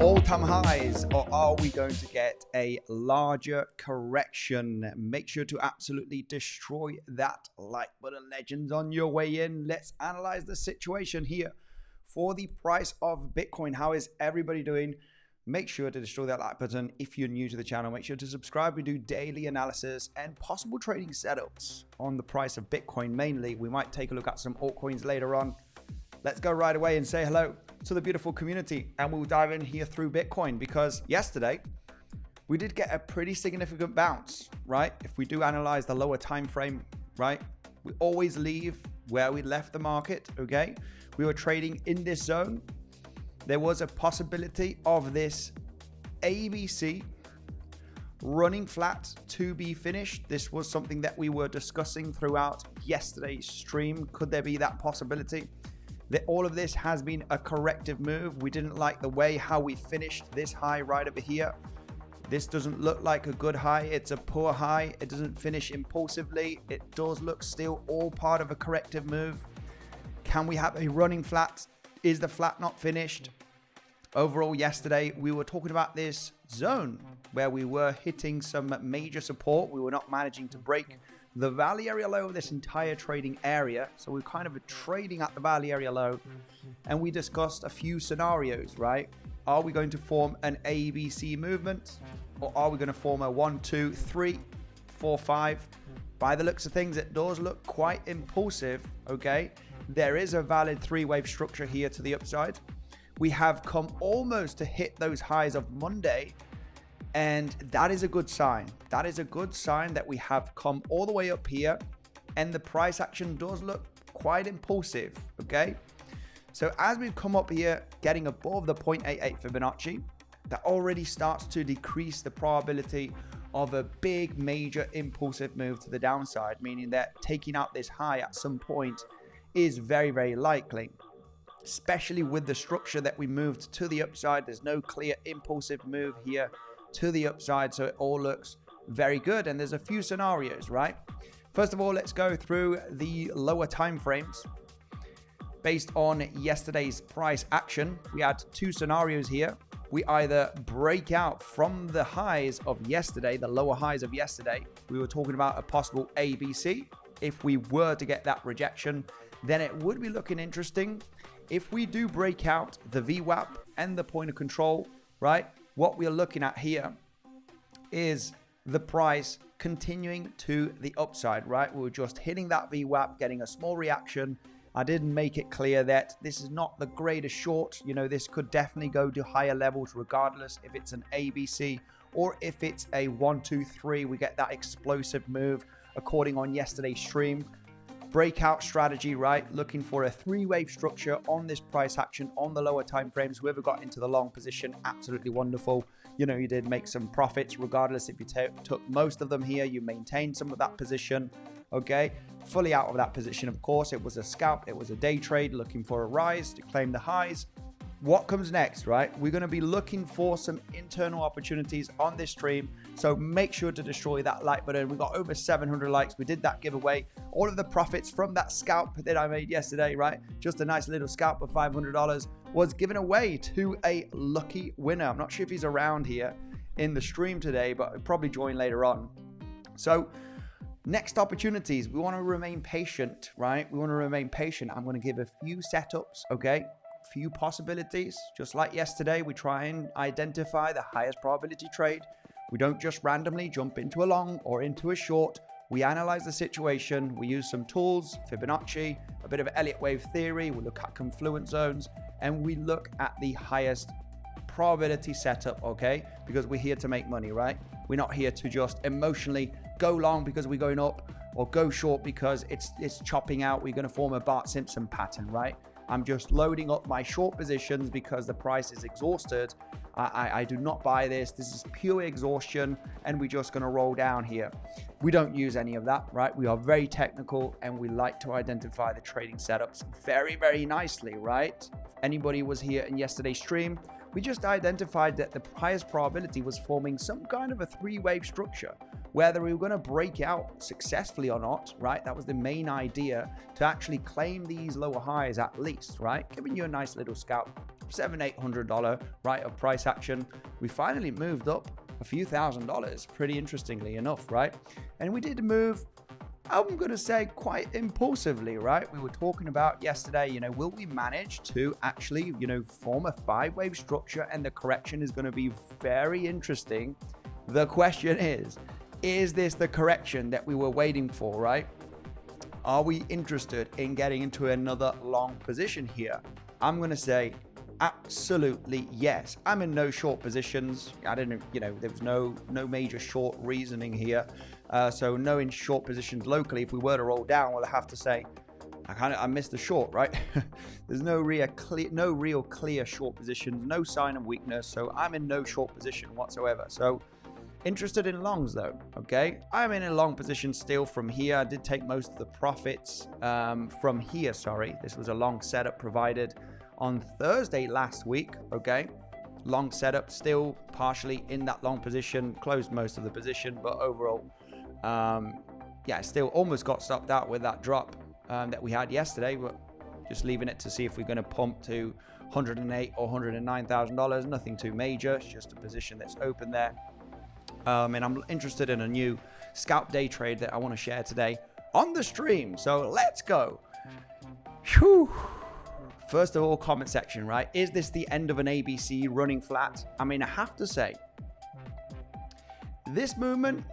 all-time highs, or are we going to get a larger correction? Make sure to absolutely destroy that like button, legends, on your way in. Let's analyze the situation here for the price of Bitcoin. How is everybody doing? Make sure to destroy that like button. If you're new to the channel, make sure to subscribe. We do daily analysis and possible trading setups on the price of Bitcoin mainly. We might take a look at some altcoins later on. Let's go right away and say hello to the beautiful community, and we'll dive in here through Bitcoin, because yesterday we did get a pretty significant bounce, right? If we do analyze the lower time frame, right, we always leave where we left the market. Okay, we were trading in this zone. There was a possibility of this ABC running flat to be finished. This was something that we were discussing throughout yesterday's stream. Could there be that possibility? That all of this has been a corrective move. We didn't like the way how we finished this high right over here. This doesn't look like a good high. It's a poor high. It doesn't finish impulsively. It does look still all part of a corrective move. Can we have a running flat? Is the flat not finished? overall yesterday we were talking about this zone where we were hitting some major support. We were not managing to break the value area low of this entire trading area. So we're kind of trading at the value area low, and we discussed a few scenarios, right? Are we going to form an ABC movement, or are we going to form a 1, 2, 3, 4, 5? By the looks of things, it does look quite impulsive, okay? There is a valid three-wave structure here to the upside. We have come almost to hit those highs of Monday, and that is a good sign. That is a good sign that we have come all the way up here, and the price action does look quite impulsive, okay? So as we've come up here, getting above the 0.88 Fibonacci, that already starts to decrease the probability of a big major impulsive move to the downside, meaning that taking out this high at some point is very, very likely, especially with the structure that we moved to the upside. There's no clear impulsive move here to the upside, so it all looks very good. And there's a few scenarios, right? First of all, let's go through the lower time frames. Based on yesterday's price action, we had two scenarios here. We either break out from the highs of yesterday, the lower highs of yesterday. We were talking about a possible ABC. If we were to get that rejection, then it would be looking interesting. If we do break out the VWAP and the point of control, right? What we're looking at here is the price continuing to the upside, right? We were just hitting that VWAP, getting a small reaction. I didn't make it clear that this is not the greatest short. You know, this could definitely go to higher levels regardless if it's an ABC or if it's a 1, 2, 3. We get that explosive move according on yesterday's stream. Breakout strategy, right? Looking for a three-wave structure on this price action on the lower time frames. Whoever got into the long position, absolutely wonderful. You know, you did make some profits regardless if you took most of them here. You maintained some of that position, okay? Fully out of that position, of course. It was a scalp. It was a day trade looking for a rise to claim the highs. What comes next, right? We're going to be looking for some internal opportunities on this stream. So make sure to destroy that like button. We got over 700 likes. We did that giveaway. All of the profits from that scalp that I made yesterday, right? Just a nice little scalp of $500 was given away to a lucky winner. I'm not sure if he's around here in the stream today, but he'll probably join later on. So next opportunities, we want to remain patient, right? We want to remain patient. I'm going to give a few setups, okay? Few possibilities. Just like yesterday, we try and identify the highest probability trade. We don't just randomly jump into a long or into a short. We analyze the situation. We use some tools, Fibonacci, a bit of Elliott wave theory. We look at confluence zones, and we look at the highest probability setup, okay? Because we're here to make money, right? We're not here to just emotionally go long because we're going up or go short because it's chopping out. We're going to form a Bart Simpson pattern, right? I'm just loading up my short positions because the price is exhausted. I do not buy this. This is pure exhaustion, and we're just going to roll down here. We don't use any of that, right? We are very technical, and we like to identify the trading setups very, very nicely, right? If anybody was here in yesterday's stream, we just identified that the highest probability was forming some kind of a three-wave structure. Whether we were going to break out successfully or not, right? That was the main idea, to actually claim these lower highs at least, right? Giving you a nice little scalp, $700-800, right, of price action. We finally moved up a few $1,000s, pretty interestingly enough, right? And we did move, I'm going to say, quite impulsively, right? We were talking about yesterday, you know, will we manage to actually, you know, form a five-wave structure, and the correction is going to be very interesting. The question is this the correction that we were waiting for, right? Are we interested in getting into another long position here? I'm going to say absolutely yes. I'm in no short positions. I didn't, you know, there was no major short reasoning here. So no in short positions locally. If we were to roll down, well, I have to say I missed the short, right? There's no real clear short positions, no sign of weakness. So I'm in no short position whatsoever. So interested in longs though, okay? I'm in a long position still from here. I did take most of the profits from here, sorry. This was a long setup provided on Thursday last week, okay? Long setup, still partially in that long position, closed most of the position, but overall, yeah, still almost got stopped out with that drop that we had yesterday, but just leaving it to see if we're going to pump to $108,000 or $109,000. Nothing too major. It's just a position that's open there. And I'm interested in a new scalp day trade that I want to share today on the stream. So let's go. Whew. First of all, comment section, right? Is this the end of an ABC running flat? I mean, I have to say, this movement,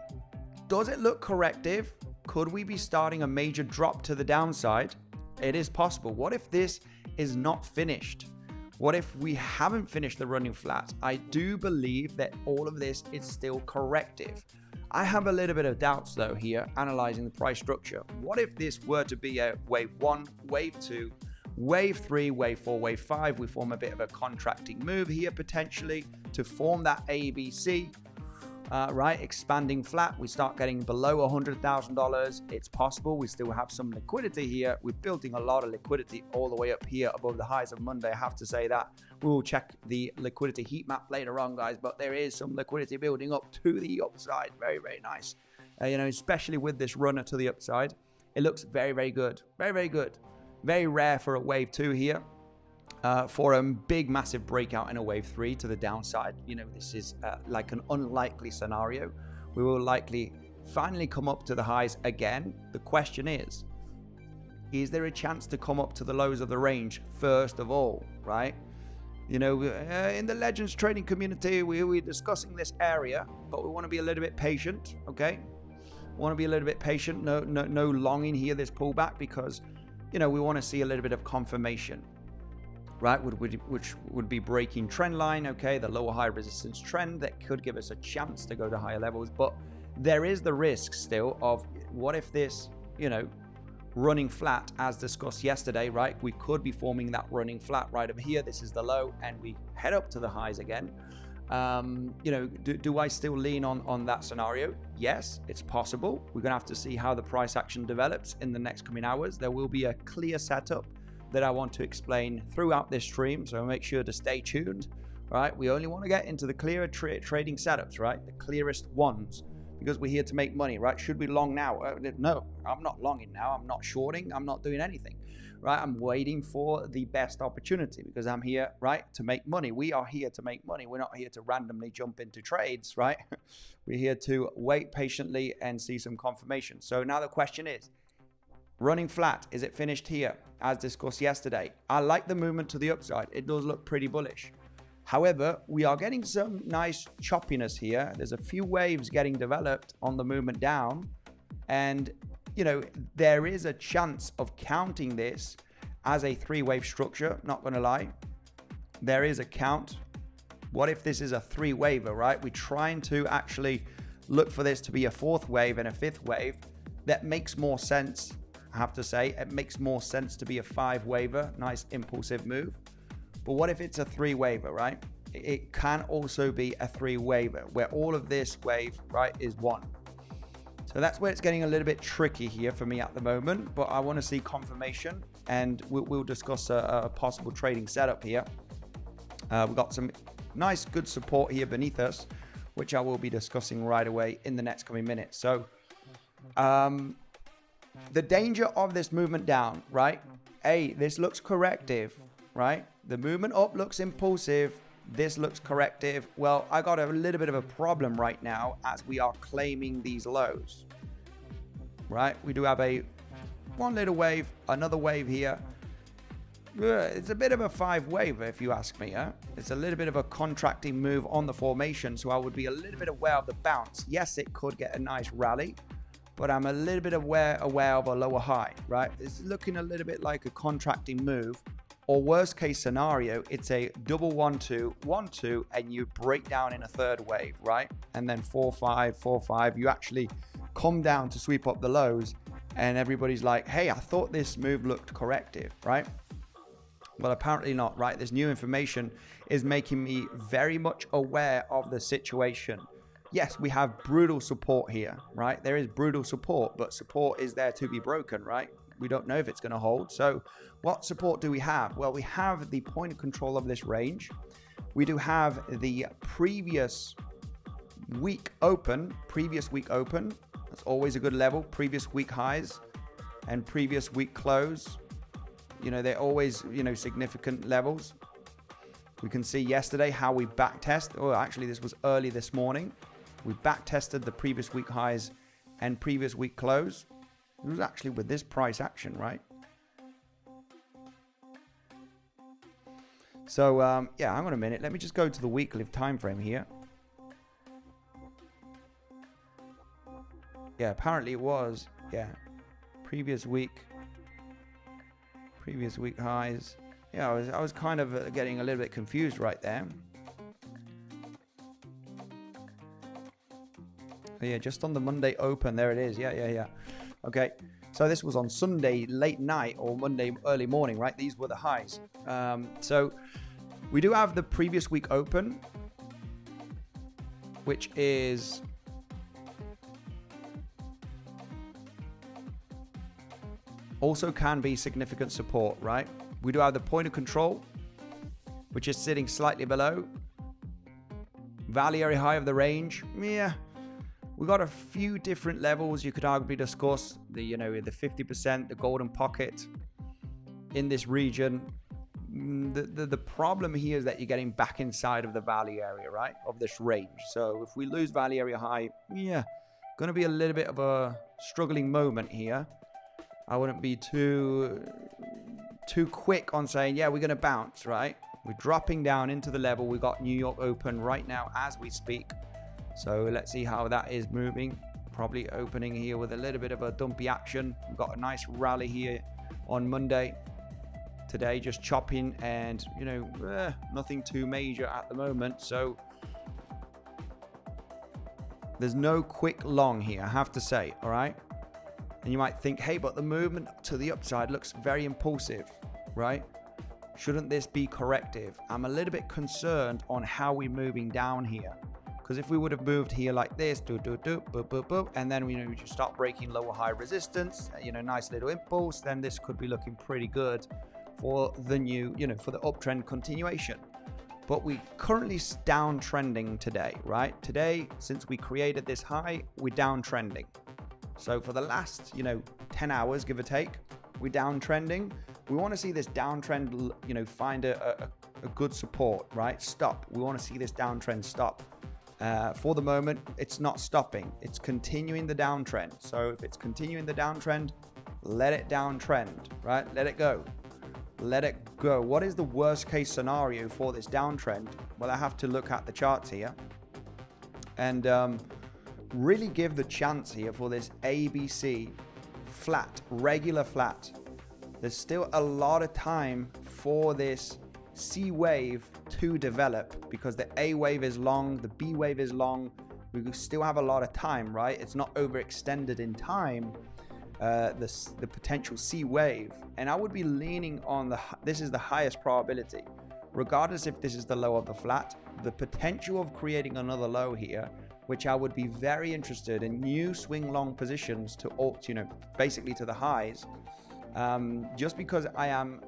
does it look corrective? Could we be starting a major drop to the downside? It is possible. What if this is not finished? What if we haven't finished the running flat? I do believe that all of this is still corrective. I have a little bit of doubts though here, analyzing the price structure. What if this were to be a wave 1, wave 2, wave 3, wave 4, wave 5? We form a bit of a contracting move here potentially to form that ABC. Right, expanding flat, we start getting below $100,000. It's possible we still have some liquidity here. We're building a lot of liquidity all the way up here above the highs of Monday. I have to say that. We will check the liquidity heat map later on, guys, but there is some liquidity building up to the upside. Very, very nice. Especially with this runner to the upside, it looks very, very good. Very, very good. Very rare for a wave 2 here. For a big, massive breakout in a wave 3 to the downside. This is like an unlikely scenario. We will likely finally come up to the highs again. The question is there a chance to come up to the lows of the range first of all, right? In the Legends trading community, we're discussing this area, but we want to be a little bit patient, okay? We want to be a little bit patient. No longing here, this pullback, because, we want to see a little bit of confirmation. Right, which would be breaking trend line, okay, the lower high resistance trend that could give us a chance to go to higher levels. But there is the risk still of what if this, running flat as discussed yesterday, right? We could be forming that running flat right over here. This is the low and we head up to the highs again. Do I still lean on that scenario? Yes, it's possible. We're going to have to see how the price action develops in the next coming hours. There will be a clear setup that I want to explain throughout this stream, so make sure to stay tuned. Right, we only want to get into the clearer trading setups, right, the clearest ones, because we're here to make money, right? Should we long now? No, I'm not longing now. I'm not shorting. I'm not doing anything, right? I'm waiting for the best opportunity because I'm here, right, to make money. We are here to make money. We're not here to randomly jump into trades, right? We're here to wait patiently and see some confirmation. So now the question is, running flat, is it finished here? As discussed yesterday, I like the movement to the upside. It does look pretty bullish. However, we are getting some nice choppiness here. There's a few waves getting developed on the movement down. And, there is a chance of counting this as a 3-wave structure. Not going to lie. There is a count. What if this is a 3-waver, right? We're trying to actually look for this to be a 4th wave and a 5th wave. That makes more sense. I have to say, it makes more sense to be a 5-waver, nice impulsive move. But what if it's a 3-waver, right? It can also be a 3-waver where all of this wave, right, is 1. So that's where it's getting a little bit tricky here for me at the moment, but I want to see confirmation and we'll discuss a possible trading setup here. We've got some nice, good support here beneath us, which I will be discussing right away in the next coming minutes. So, the danger of this movement down, right? This looks corrective, right? The movement up looks impulsive. This looks corrective. Well, I got a little bit of a problem right now as we are claiming these lows, right? We do have one little wave, another wave here. It's a bit of a 5-waver if you ask me. It's a little bit of a contracting move on the formation, so I would be a little bit aware of the bounce. Yes, it could get a nice rally, but I'm a little bit aware of a lower high, right? It's looking a little bit like a contracting move, or worst case scenario, it's a double 1-2, 1-2, and you break down in a 3rd wave, right? And then 4-5, 4-5, you actually come down to sweep up the lows, and everybody's like, hey, I thought this move looked corrective, right? Well, apparently not, right? This new information is making me very much aware of the situation. Yes, we have brutal support here, right? There is brutal support, but support is there to be broken, right? We don't know if it's going to hold. So what support do we have? Well, we have the point of control of this range. We do have the previous week open. That's always a good level. Previous week highs and previous week close. They're always, significant levels. We can see yesterday how we backtest. Oh, actually, this was early this morning. We backtested the previous week highs and previous week close. It was actually with this price action, right? So, yeah, hang on a minute. Let me just go to the weekly time frame here. Yeah, apparently it was, yeah, previous week highs. Yeah, I was kind of getting a little bit confused right there. Oh, yeah, just on the Monday open, there it is. Yeah. Okay, so this was on Sunday late night or Monday early morning, right? These were the highs. So we do have the previous week open, which is also can be significant support, right? We do have the point of control, which is sitting slightly below. Value area high of the range, yeah. We got a few different levels you could arguably discuss. The, you know, the 50%, the golden pocket in this region. The problem here is that you're getting back inside of the value area, right? Of this range. So if we lose value area high, yeah, going to be a little bit of a struggling moment here. I wouldn't be too quick on saying, yeah, we're going to bounce, right? We're dropping down into the level. We got New York open right now as we speak. So let's see how that is moving. Probably opening here with a little bit of a dumpy action. We've got a nice rally here on Monday. Today just chopping and, you know, nothing too major at the moment. So there's no quick long here, I have to say, all right? And you might think, hey, but the movement to the upside looks very impulsive, right? Shouldn't this be corrective? I'm a little bit concerned on how we're moving down here. Because if we would have moved here like this, and then we just start breaking lower high resistance, you know, nice little impulse, then this could be looking pretty good for the new, you know, for the uptrend continuation. But we currently downtrending today, right? Today, since we created this high, we're downtrending. So for the last, you know, 10 hours, give or take, we're downtrending. We want to see this downtrend, you know, find a good support, right? Stop. We want to see this downtrend stop. For the moment, it's not stopping. It's continuing the downtrend. So if it's continuing the downtrend, let it downtrend, right? Let it go. Let it go. What is the worst case scenario for this downtrend? Well, I have to look at the charts here and really give the chance here for this ABC flat, regular flat. There's still a lot of time for this C wave to develop because the A wave is long, the B wave is long. We still have a lot of time, right? It's not overextended in time, the potential C wave. And I would be leaning on this is the highest probability. Regardless if this is the low of the flat, the potential of creating another low here, which I would be very interested in new swing long positions to, you know, basically to the highs. Just because I am,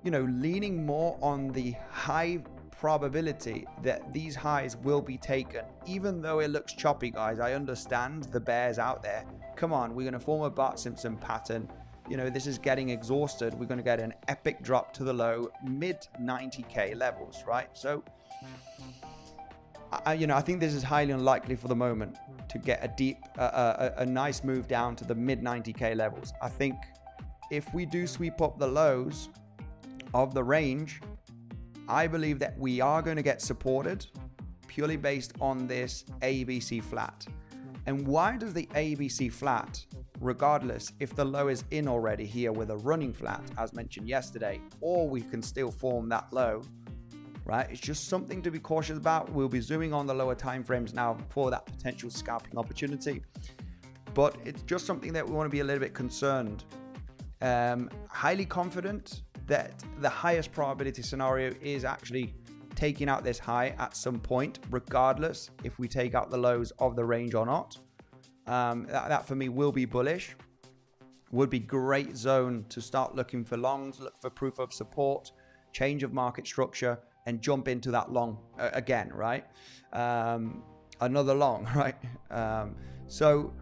you know, leaning more on the high probability that these highs will be taken. Even though it looks choppy, guys, I understand the bears out there. Come on, we're going to form a Bart Simpson pattern. You know, this is getting exhausted. We're going to get an epic drop to the low, mid 90K levels, right? So, you know, I think this is highly unlikely for the moment to get a deep, a nice move down to the mid 90K levels. I think if we do sweep up the lows of the range, I believe that we are going to get supported purely based on this ABC flat. And why does the ABC flat, regardless if the low is in already here with a running flat, as mentioned yesterday, or we can still form that low, right? It's just something to be cautious about. We'll be zooming on the lower time frames now for that potential scalping opportunity. But it's just something that we want to be a little bit concerned. Highly confident that the highest probability scenario is actually taking out this high at some point, regardless if we take out the lows of the range or not. That for me will be bullish. Would be great zone to start looking for longs, look for proof of support, change of market structure, and jump into that long again, right? Another long, right? So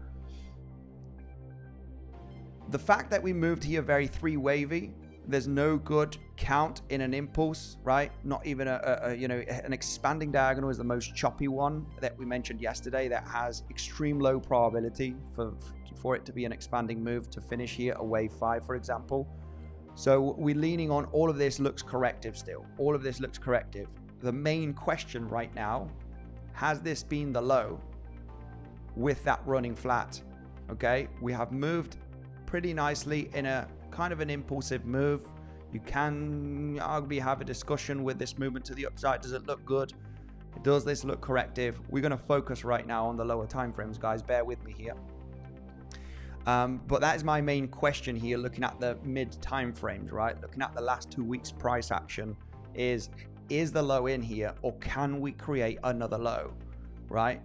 the fact that we moved here very three wavy, There's no good count in an impulse, right? Not even an expanding diagonal is the most choppy one that we mentioned yesterday that has extreme low probability for it to be an expanding move to finish here, a wave 5, for example. So we're leaning on all of this looks corrective still. All of this looks corrective. The main question right now, has this been the low with that running flat? Okay, we have moved pretty nicely in a kind of an impulsive move. You can arguably have a discussion with this movement to the upside. Does it look good? Does this look corrective? We're going to focus right now on the lower time frames, guys. Bear with me here. But that is my main question here, looking at the mid time frames, right? Looking at the last 2 weeks price action, is the low in here, or can we create another low, right?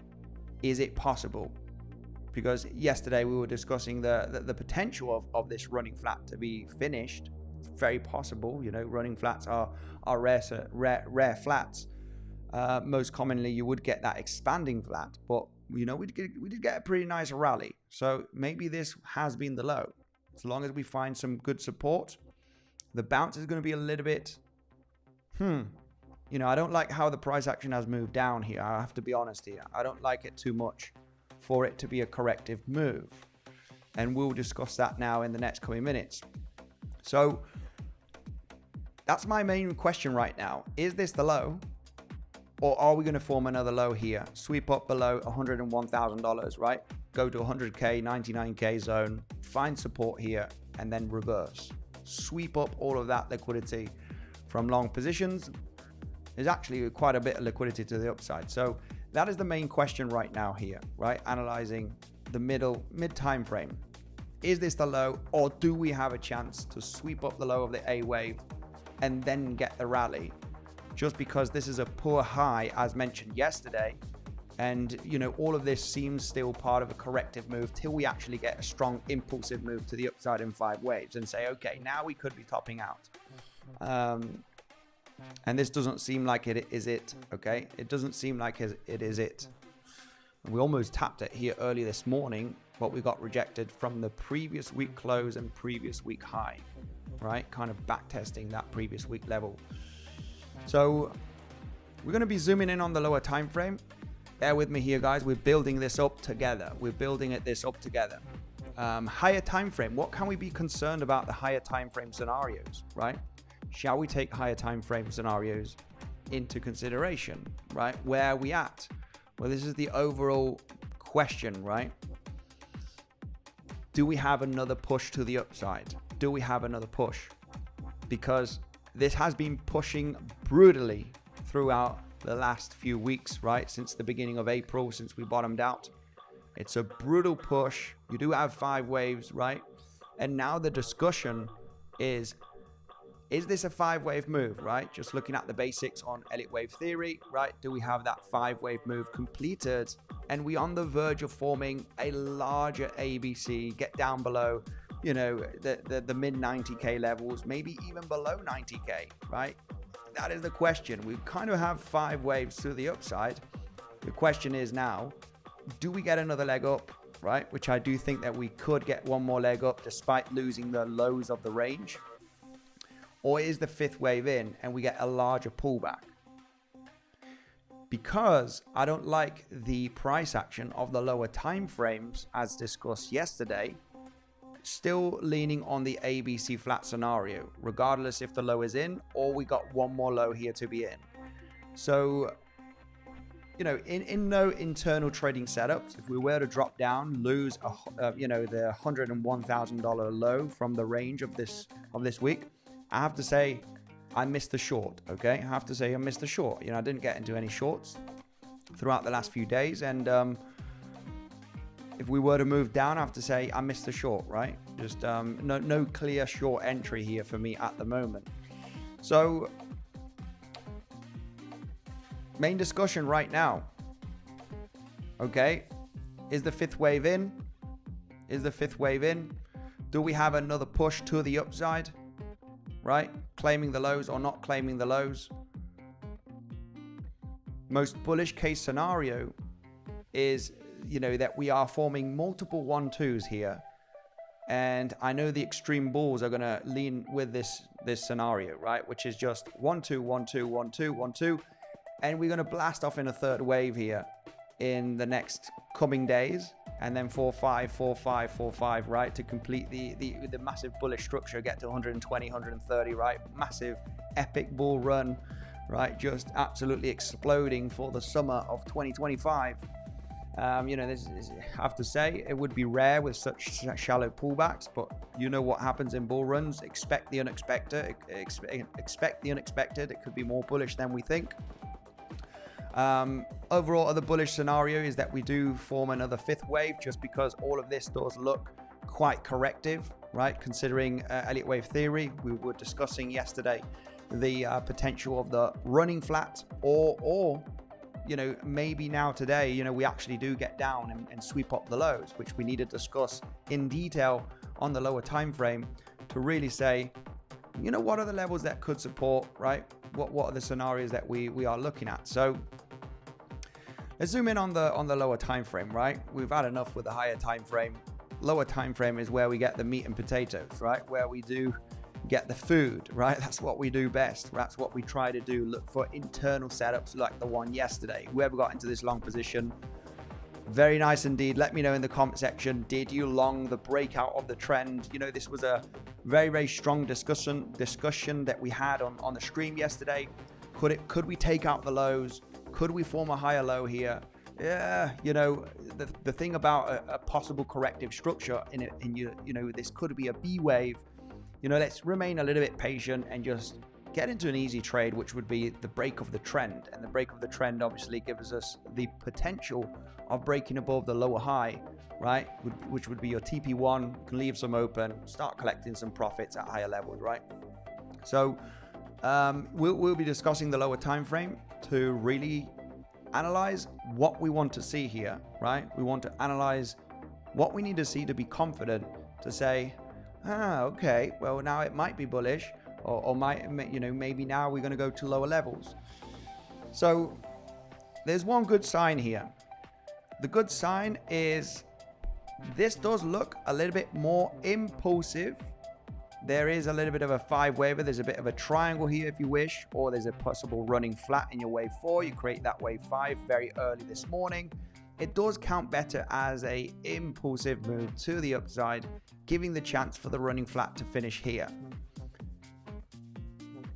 Is it possible? Because yesterday we were discussing the potential of this running flat to be finished. It's very possible, you know, running flats are rare flats. Most commonly you would get that expanding flat, but you know, we did get a pretty nice rally. So maybe this has been the low. As long as we find some good support, the bounce is going to be a little bit, you know, I don't like how the price action has moved down here. I have to be honest here. I don't like it too much for it to be a corrective move. And we'll discuss that now in the next coming minutes. So that's my main question right now. Is this the low? Or are we going to form another low here? Sweep up below $101,000, right? Go to 100K, 99K zone, find support here, and then reverse. Sweep up all of that liquidity from long positions. There's actually quite a bit of liquidity to the upside. So that is the main question right now here, right? Analyzing the mid time frame. Is this the low, or do we have a chance to sweep up the low of the A wave and then get the rally? Just because this is a poor high, as mentioned yesterday, and you know, all of this seems still part of a corrective move till we actually get a strong impulsive move to the upside in 5 waves and say, okay, now we could be topping out. And this doesn't seem like it is it, okay? It doesn't seem like it is it. We almost tapped it here early this morning, but we got rejected from the previous week close and previous week high, right? Kind of back testing that previous week level. So we're going to be zooming in on the lower time frame. Bear with me here, guys. We're building this up together. We're building this up together. Higher time frame. What can we be concerned about the higher time frame scenarios, right? Shall we take higher time frame scenarios into consideration, right? Where are we at? Well, this is the overall question, right? Do we have another push to the upside? Do we have another push? Because this has been pushing brutally throughout the last few weeks, right? Since the beginning of April, since we bottomed out. It's a brutal push. You do have 5 waves, right? And now the discussion is this a 5-wave move, right? Just looking at the basics on Elliott wave theory, right? Do we have that 5-wave move completed? And we on the verge of forming a larger ABC, get down below, you know, the mid 90K levels, maybe even below 90K, right? That is the question. We kind of have 5 waves to the upside. The question is now, do we get another leg up, right? Which I do think that we could get one more leg up despite losing the lows of the range. Or is the 5th wave in and we get a larger pullback? Because I don't like the price action of the lower time frames as discussed yesterday, still leaning on the ABC flat scenario, regardless if the low is in or we got one more low here to be in. So, you know, in no internal trading setups, if we were to drop down, lose, you know, the $101,000 low from the range of this week, I have to say I missed the short, okay? I have to say I missed the short. You know, I didn't get into any shorts throughout the last few days, and if we were to move down, I have to say I missed the short, right? Just no clear short entry here for me at the moment. So main discussion right now, okay? Is the 5th wave in? Is the 5th wave in? Do we have another push to the upside? Right? Claiming the lows or not claiming the lows. Most bullish case scenario is, you know, that we are forming multiple 1-2s here. And I know the extreme bulls are going to lean with this this scenario, right? Which is just 1 2 1 2 1 2 1 2, and we're going to blast off in a third wave here in the next coming days, and then 4 5 4 5 4 5, right, to complete the massive bullish structure, get to 120 130, right? Massive epic bull run, right? Just absolutely exploding for the summer of 2025. You know, this is, I have to say, it would be rare with such shallow pullbacks, but you know what happens in bull runs. Expect the unexpected. Expect the unexpected. It could be more bullish than we think. Overall, other bullish scenario is that we do form another fifth wave, just because all of this does look quite corrective, right? Considering Elliott wave theory, we were discussing yesterday the potential of the running flat, or you know, maybe now today, you know, we actually do get down and sweep up the lows, which we need to discuss in detail on the lower time frame to really say, you know, what are the levels that could support, right? What are the scenarios that we are looking at? So let's zoom in on the lower time frame, right? We've had enough with the higher time frame. Lower time frame is where we get the meat and potatoes, right? Where we do get the food, right? That's what we do best. That's what we try to do. Look for internal setups like the one yesterday. Whoever got into this long position, very nice indeed. Let me know in the comment section, did you long the breakout of the trend? You know, this was a very, very strong discussion that we had on the stream yesterday. Could we take out the lows? Could we form a higher low here? Yeah, you know, the thing about a possible corrective structure you know, this could be a B wave. You know, let's remain a little bit patient and just get into an easy trade, which would be the break of the trend. And the break of the trend obviously gives us the potential of breaking above the lower high, right? Which would be your TP1, can leave some open, start collecting some profits at higher levels, right? So we'll be discussing the lower time frame to really analyze what we want to see here, right? We want to analyze what we need to see to be confident to say, okay, well, now it might be bullish, or might, you know, maybe now we're going to go to lower levels. So there's one good sign here. The good sign is this does look a little bit more impulsive. There is a little bit of a 5 waver. There's a bit of a triangle here if you wish, or there's a possible running flat in your wave 4. You create that wave 5 very early this morning. It does count better as a impulsive move to the upside, giving the chance for the running flat to finish here.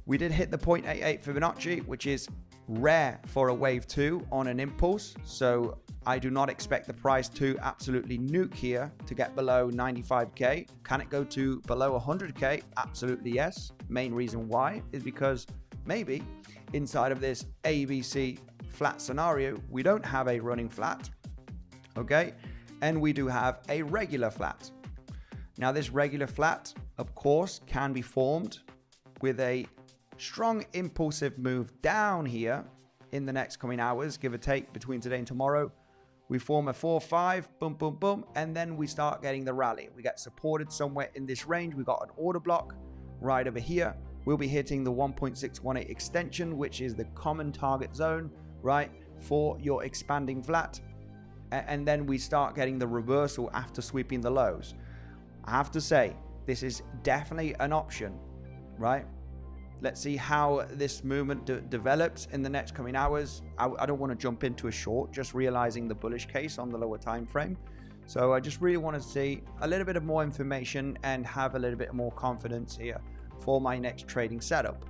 We did hit the 0.88 Fibonacci, which is rare for a wave 2 on an impulse. So I do not expect the price to absolutely nuke here to get below 95K. Can it go to below 100K? Absolutely yes. Main reason why is because maybe inside of this ABC flat scenario, we don't have a running flat, okay? And we do have a regular flat. Now this regular flat, of course, can be formed with a strong impulsive move down here in the next coming hours, give or take between today and tomorrow. We form a 4-5, boom, boom, boom, and then we start getting the rally. We get supported somewhere in this range. We got an order block right over here. We'll be hitting the 1.618 extension, which is the common target zone, right, for your expanding flat. And then we start getting the reversal after sweeping the lows. I have to say, this is definitely an option, right? Let's see how this movement develops in the next coming hours. I don't want to jump into a short, just realizing the bullish case on the lower time frame. So I just really want to see a little bit of more information and have a little bit more confidence here for my next trading setup.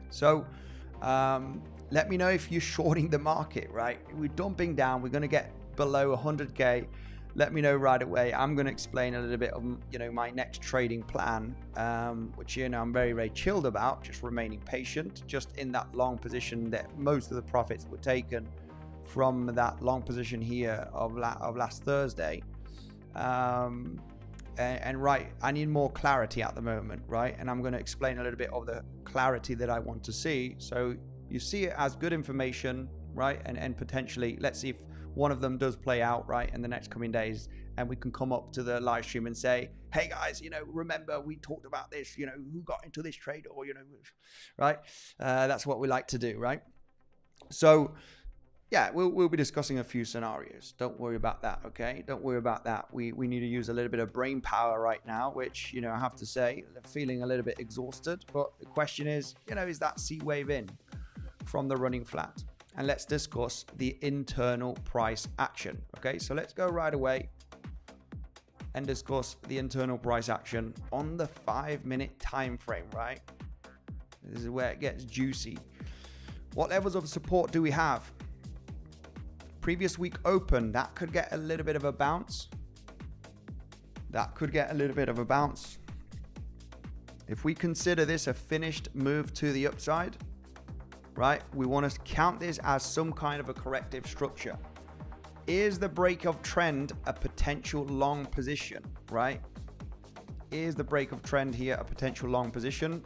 So let me know if you're shorting the market, right? We're dumping down. We're going to get below 100K. Let me know right away. I'm going to explain a little bit of, you know, my next trading plan, which, you know, I'm very, very chilled about, just remaining patient, just in that long position that most of the profits were taken from that long position here of last Thursday. And right, I need more clarity at the moment, right? And I'm going to explain a little bit of the clarity that I want to see. So you see it as good information, right? And potentially, let's see if one of them does play out, right, in the next coming days, and we can come up to the live stream and say, hey guys, you know, remember we talked about this, you know, who got into this trade, or, you know, right? That's what we like to do, right? So yeah, we'll be discussing a few scenarios. Don't worry about that, okay? Don't worry about that. We need to use a little bit of brain power right now, which, you know, I have to say, I'm feeling a little bit exhausted. But the question is, you know, is that C wave in from the running flat? And let's discuss the internal price action, okay? So let's go right away and discuss the internal price action on the 5-minute time frame, right? This is where it gets juicy. What levels of support do we have? Previous week open, that could get a little bit of a bounce. That could get a little bit of a bounce. If we consider this a finished move to the upside, right, we want to count this as some kind of a corrective structure. Is the break of trend a potential long position, right? Is the break of trend here a potential long position?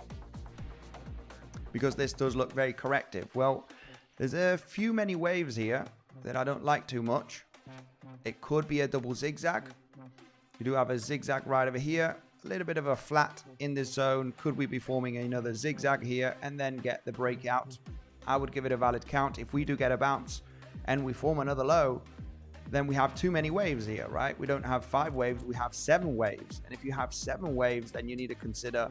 Because this does look very corrective. Well, there's a few many waves here that I don't like too much. It could be a double zigzag. You do have a zigzag right over here, a little bit of a flat in this zone. Could we be forming another zigzag here and then get the breakout? I would give it a valid count. If we do get a bounce and we form another low, then we have too many waves here, right? We don't have 5 waves, we have 7 waves. And if you have 7 waves, then you need to consider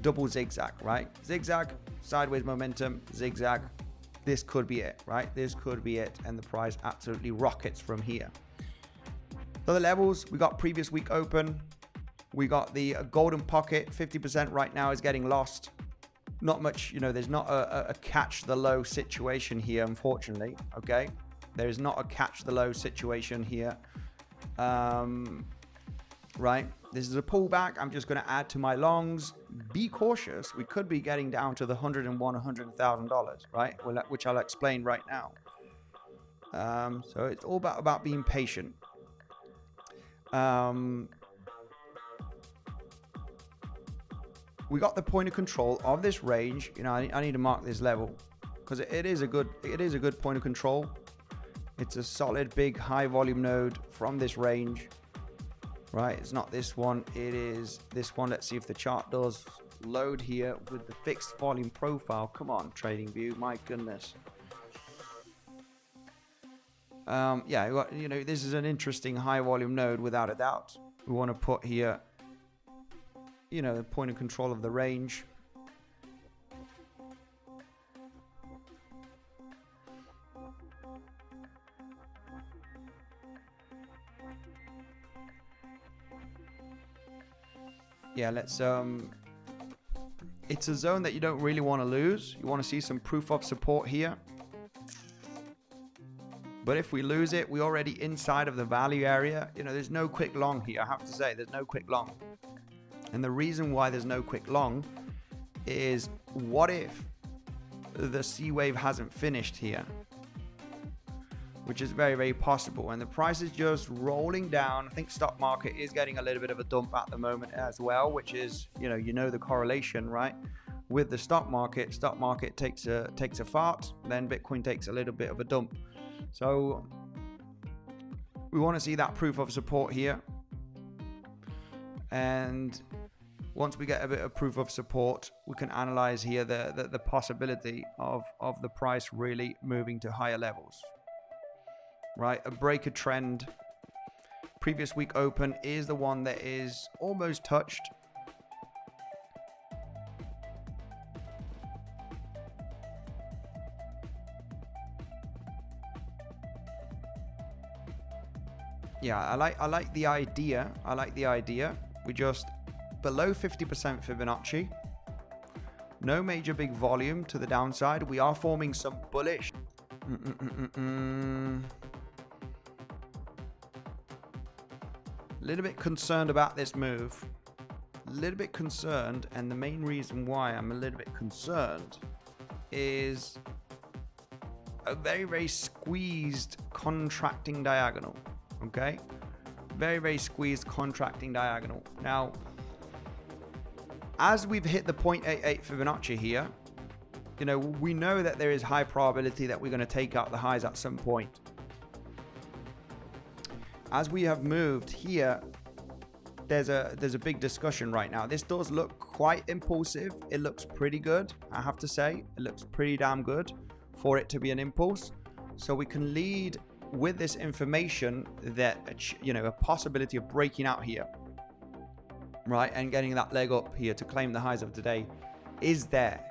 double zigzag, right? Zigzag, sideways momentum, zigzag. This could be it, right? This could be it. And the price absolutely rockets from here. So the levels, we got previous week open. We got the golden pocket, 50% right now is getting lost. Not much, you know, there's not a catch the low situation here, unfortunately, okay? There is not a catch the low situation here, right? This is a pullback. I'm just going to add to my longs. Be cautious. We could be getting down to the $101,000, $100,000, right? Which I'll explain right now. So it's all about being patient. We got the point of control of this range. You know, I need to mark this level because it is a good point of control. It's a solid, big, high volume node from this range. Right, it's not this one, it is this one. Let's see if the chart does load here with the fixed volume profile. Come on, Tradingview, my goodness. Yeah, you know, this is an interesting high volume node without a doubt. We want to put here, you know, the point of control of the range. Yeah, let's it's a zone that you don't really want to lose. You want to see some proof of support here. But if we lose it, we're already inside of the value area. You know, there's no quick long here. I have to say, there's no quick long. And the reason why there's no quick long is, what if the C wave hasn't finished here? Which is very, very possible. And the price is just rolling down. I think stock market is getting a little bit of a dump at the moment as well, which is, you know the correlation, right? With the stock market takes a fart, then Bitcoin takes a little bit of a dump. So we want to see that proof of support here. And once we get a bit of proof of support, we can analyze here the possibility of the price really moving to higher levels. Right, a break of trend. Previous week open is the one that is almost touched. Yeah, I like the idea. I like the idea. We just below 50% Fibonacci. No major big volume to the downside. We are forming some bullish. A little bit concerned about this move. A little bit concerned, and the main reason why I'm a little bit concerned is a very, very squeezed contracting diagonal. Okay? Very, very squeezed contracting diagonal. Now, as we've hit the 0.88 Fibonacci here, you know, we know that there is high probability that we're going to take out the highs at some point. As we have moved here, there's a big discussion right now. This does look quite impulsive. It looks pretty good, I have to say. It looks pretty damn good for it to be an impulse. So we can lead with this information that, a possibility of breaking out here, right, and getting that leg up here to claim the highs of today is there,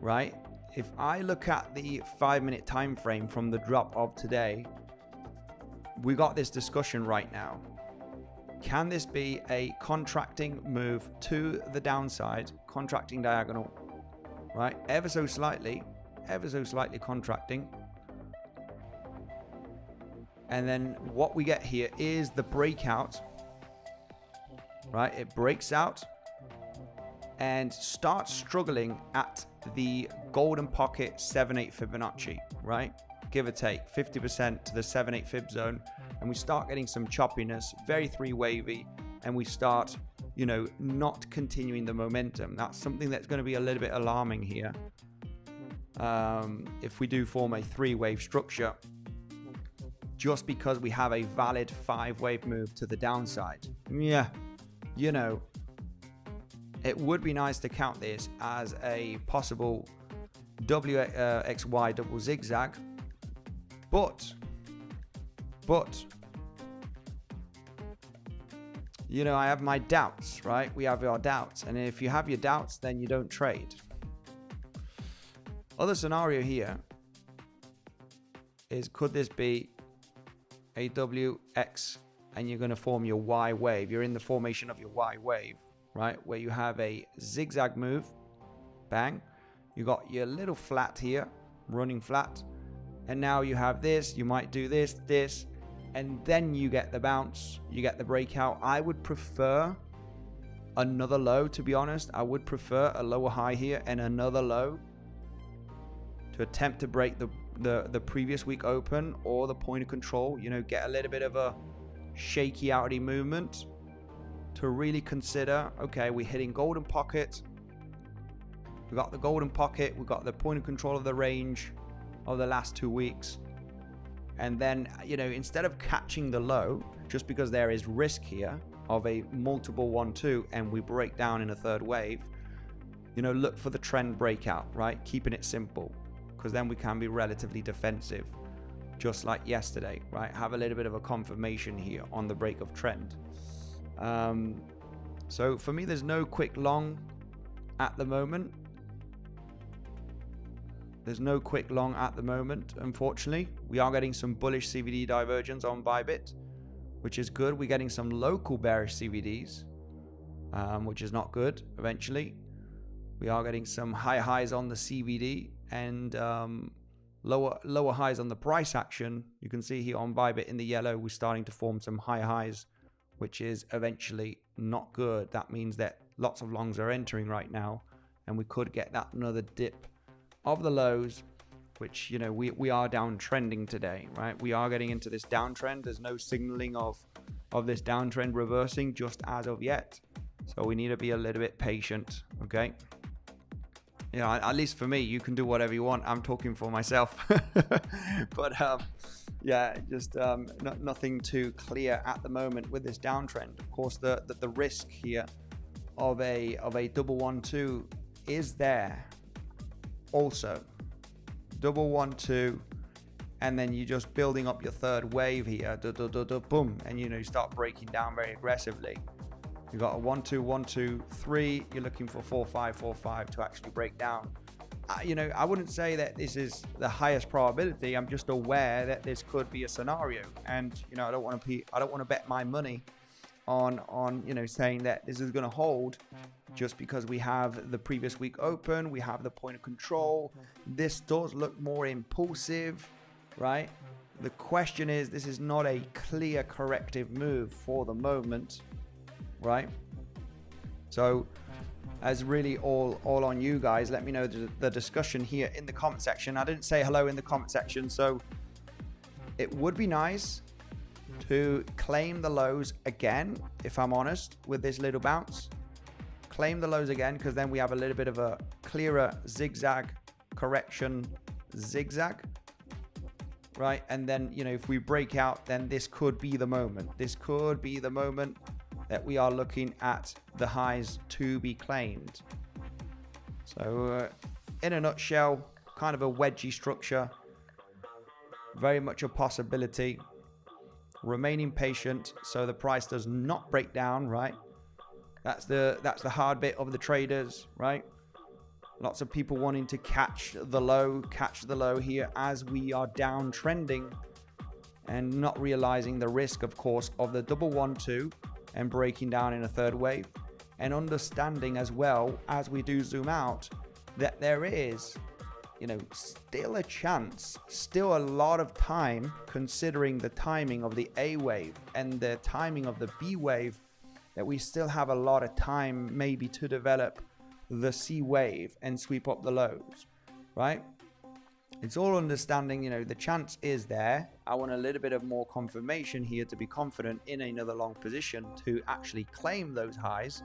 right? If I look at the 5-minute time frame from the drop of today, we got this discussion right now. Can this be a contracting move to the downside, contracting diagonal, right? Ever so slightly contracting. And then what we get here is the breakout, right? It breaks out and starts struggling at the golden pocket 7/8 Fibonacci, right? Give or take 50% to the 7/8 Fib zone. And we start getting some choppiness, very 3-wavy, and we start, not continuing the momentum. That's something that's going to be a little bit alarming here. If we do form a 3-wave structure, just because we have a valid 5-wave move to the downside. Yeah, it would be nice to count this as a possible WXY double zigzag, but I have my doubts, right? We have our doubts, and if you have your doubts, then you don't trade. Other scenario here is, could this be a WX and you're going to form your Y wave? You're in the formation of your Y wave, right? Where you have a zigzag move, bang. You got your little flat here, running flat. And now you have this, you might do this, and then you get the bounce, you get the breakout. I would prefer another low, to be honest. I would prefer a lower high here and another low to attempt to break the previous week open or the point of control, get a little bit of a 𝗕𝗶𝗿𝗽 movement to really consider, okay, we're hitting golden pocket. We got the golden pocket, we got the point of control of the range of the last 2 weeks. And then, instead of catching the low, just because there is risk here of a multiple 1-2 and we break down in a third wave, look for the trend breakout, right? Keeping it simple, because then we can be relatively defensive, just like yesterday, right? Have a little bit of a confirmation here on the break of trend. So for me, there's no quick long at the moment. There's no quick long at the moment, unfortunately. We are getting some bullish CVD divergence on Bybit, which is good. We're getting some local bearish CVDs, which is not good eventually. We are getting some high highs on the CVD and lower highs on the price action. You can see here on Bybit in the yellow, we're starting to form some high highs, which is eventually not good. That means that lots of longs are entering right now, and we could get that another dip of the lows, which we are downtrending today, right? We are getting into this downtrend. There's no signaling of this downtrend reversing just as of yet, so we need to be a little bit patient. Okay, at least for me, you can do whatever you want. I'm talking for myself. But yeah, just nothing too clear at the moment with this downtrend. Of course, the risk here of a double 1-2 is there. Also, double 1-2, and then you just building up your third wave here, boom, and you start breaking down very aggressively. You got a 1-2, 1-2, 3. You're looking for 4-5, 4-5 to actually break down. I wouldn't say that this is the highest probability. I'm just aware that this could be a scenario, and I don't want to bet my money on saying that this is going to hold just because we have the previous week open, we have the point of control. This does look more impulsive, right? The question is, this is not a clear corrective move for the moment, right? So as really all on you guys. Let me know the discussion here in the comment section. I didn't say hello in the comment section, so it would be nice to claim the lows again, if I'm honest, with this little bounce. Claim the lows again, because then we have a little bit of a clearer zigzag correction zigzag, right? And then, if we break out, then this could be the moment. This could be the moment that we are looking at the highs to be claimed. So in a nutshell, kind of a wedgie structure. very much a possibility. Remaining patient so the price does not break down, right? That's the hard bit of the traders, right? Lots of people wanting to catch the low here as we are downtrending, and not realizing the risk, of course, of the 112 and breaking down in a third wave, and understanding as well as we do zoom out that there is, you know, still a chance, still a lot of time, considering the timing of the A wave and the timing of the B wave, that we still have a lot of time maybe to develop the C wave and sweep up the lows, right? It's all understanding, you know, the chance is there. I want a little bit of more confirmation here to be confident in another long position to actually claim those highs,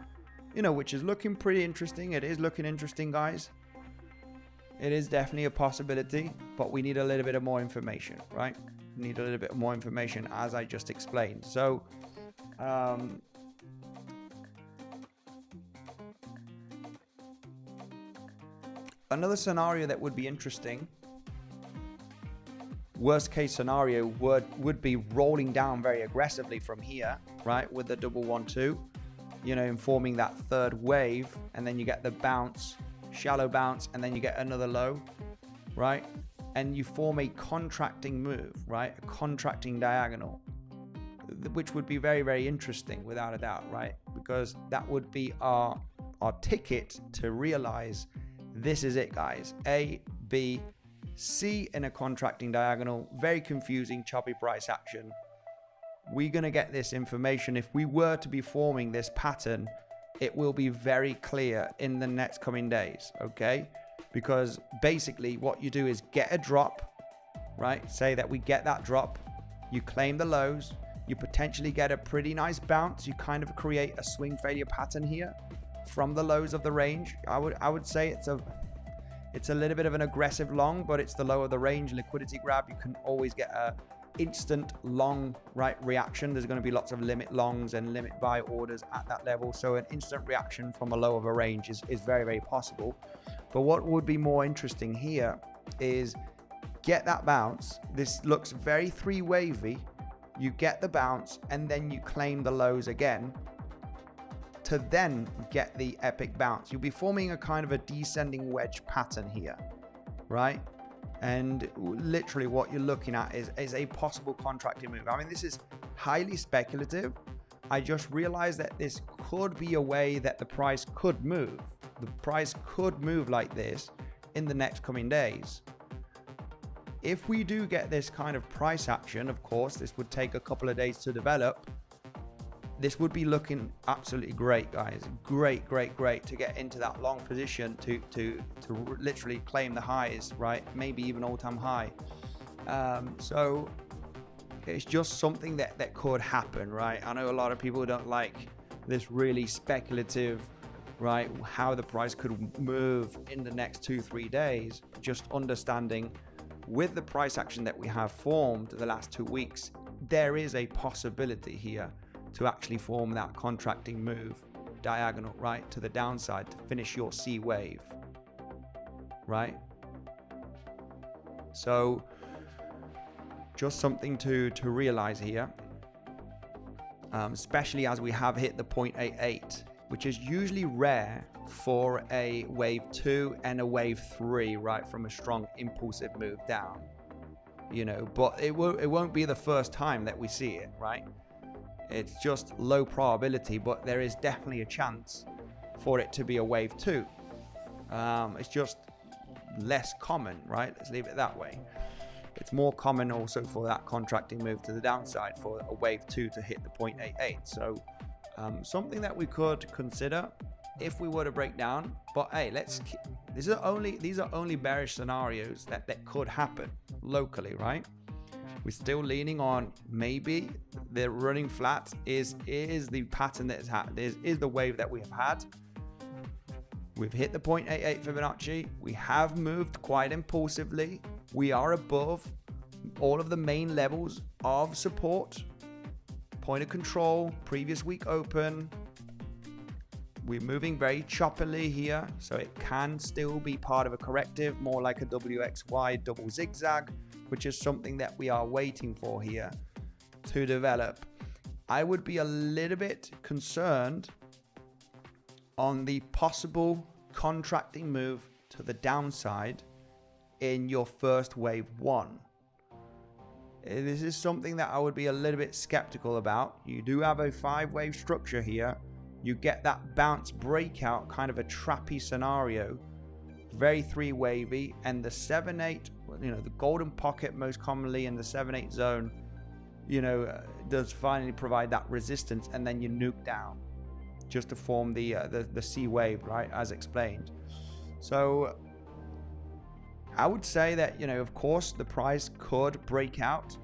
you know, which is looking pretty interesting. It is looking interesting, guys. It is definitely a possibility, but we need a little bit of more information, right? We need a little bit more information, as I just explained. So, another scenario that would be interesting, worst case scenario, would be rolling down very aggressively from here, right? With the 112, you know, informing that third wave, and then you get the bounce, shallow bounce, and then you get another low, right? And you form a contracting move, right? A contracting diagonal, which would be very, very interesting without a doubt, right? Because that would be our ticket to realize this is it, guys. A, B, C in a contracting diagonal. Very confusing, choppy price action. We're going to get this information. If we were to be forming this pattern, it will be very clear in the next coming days, okay? Because basically what you do is get a drop, right? Say that we get that drop, you claim the lows, you potentially get a pretty nice bounce, you kind of create a swing failure pattern here from the lows of the range. I would say it's a little bit of an aggressive long, but it's the low of the range liquidity grab. You can always get a instant long, right, reaction. There's going to be lots of limit longs and limit buy orders at that level, so an instant reaction from a low of a range is very, very possible. But what would be more interesting here is get that bounce. This looks very three wavy. You get the bounce and then you claim the lows again to then get the epic bounce. You'll be forming a kind of a descending wedge pattern here, right? And literally what you're looking at is a possible contracting move. I mean, this is highly speculative. I just realized that this could be a way that the price could move. The price could move like this in the next coming days. If we do get this kind of price action, of course, this would take a couple of days to develop. This would be looking absolutely great, guys. Great, great, great to get into that long position to literally claim the highs, right? Maybe even all-time high. So it's just something that could happen, right? I know a lot of people don't like this really speculative, right? How the price could move in the next 2-3 days. Just understanding with the price action that we have formed the last 2 weeks, there is a possibility here to actually form that contracting move diagonal, right, to the downside to finish your C wave, right? So just something to realize here, especially as we have hit the 0.88, which is usually rare for a wave 2 and a wave 3, right, from a strong impulsive move down, you know, but it won't be the first time that we see it, right? It's just low probability, but there is definitely a chance for it to be a wave 2. It's just less common, right? Let's leave it that way. It's more common also for that contracting move to the downside for a wave 2 to hit the 0.88. So something that we could consider if we were to break down. But hey, these are only bearish scenarios that could happen locally, right? We're still leaning on maybe the running flat is the pattern that is the wave that we have had. We've hit the 0.88 Fibonacci. We have moved quite impulsively. We are above all of the main levels of support. Point of control, previous week open. We're moving very choppily here, so it can still be part of a corrective, more like a WXY double zigzag, which is something that we are waiting for here to develop. I would be a little bit concerned on the possible contracting move to the downside in your first wave one. This is something that I would be a little bit skeptical about. You do have a 5-wave structure here. You get that bounce breakout, kind of a trappy scenario, very 3-wavy, and the 7-8, the golden pocket most commonly in the 7-8 zone, does finally provide that resistance, and then you nuke down just to form the C wave, right, as explained. So I would say that, of course, the price could break out.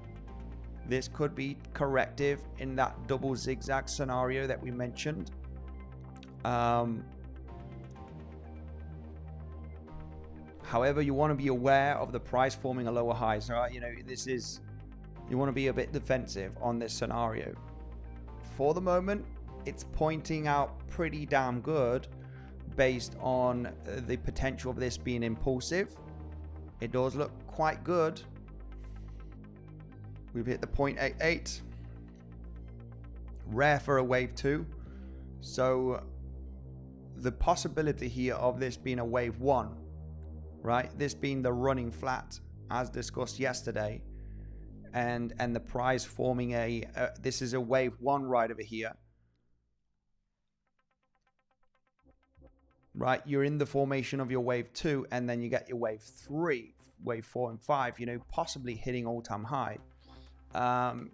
This could be corrective in that double zigzag scenario that we mentioned. However, you want to be aware of the price forming a lower high. So, you want to be a bit defensive on this scenario. For the moment, it's pointing out pretty damn good based on the potential of this being impulsive. It does look quite good. We've hit the 0.88. Rare for a wave 2. So the possibility here of this being a wave 1, right? This being the running flat as discussed yesterday, and the price forming this is a wave 1 right over here. Right, you're in the formation of your wave 2, and then you get your wave 3, wave 4 and 5, possibly hitting all-time high.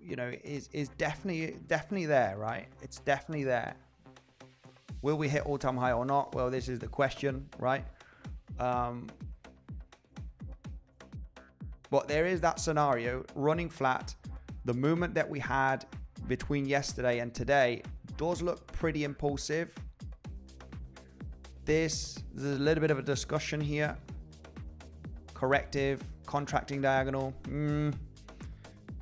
Is definitely there, right? It's definitely there. Will we hit all-time high or not? Well, this is the question, right? But there is that scenario running flat. The movement that we had between yesterday and today does look pretty impulsive. There's a little bit of a discussion here. Corrective, contracting diagonal.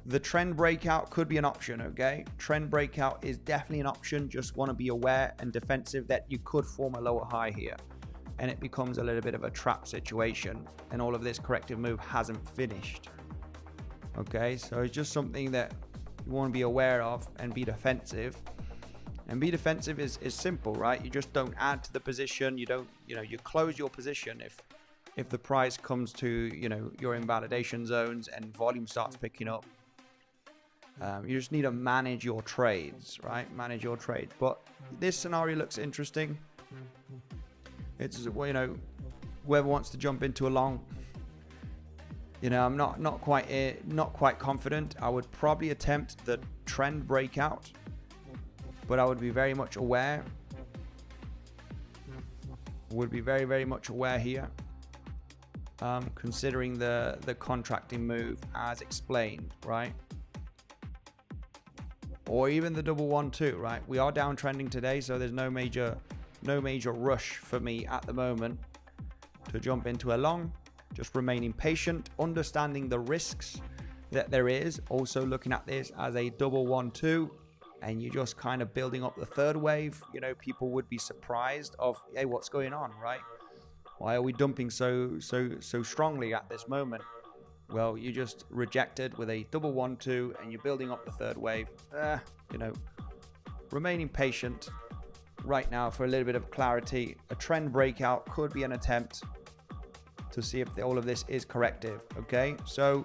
The trend breakout could be an option, okay? Trend breakout is definitely an option. Just want to be aware and defensive that you could form a lower high here, and it becomes a little bit of a trap situation, and all of this corrective move hasn't finished. Okay, so it's just something that you want to be aware of and be defensive. And be defensive is simple, right? You just don't add to the position. You don't, you close your position if the price comes to, your invalidation zones and volume starts picking up. You just need to manage your trades, right? Manage your trades. But this scenario looks interesting. It's, whoever wants to jump into a long, I'm not quite confident. I would probably attempt the trend breakout, but I would be very much aware. Would be very, very much aware here, considering the contracting move as explained, right? Or even the double 1-2, right? We are downtrending today, so there's no major rush for me at the moment to jump into a long. Just remaining patient, understanding the risks that there is. Also looking at this as a double 1-2, and you're just kind of building up the third wave. People would be surprised of, hey, what's going on, right? Why are we dumping so strongly at this moment? Well, you just rejected with a double 1-2, and you're building up the third wave. Remaining patient right now for a little bit of clarity. A trend breakout could be an attempt to see if all of this is corrective. Okay, so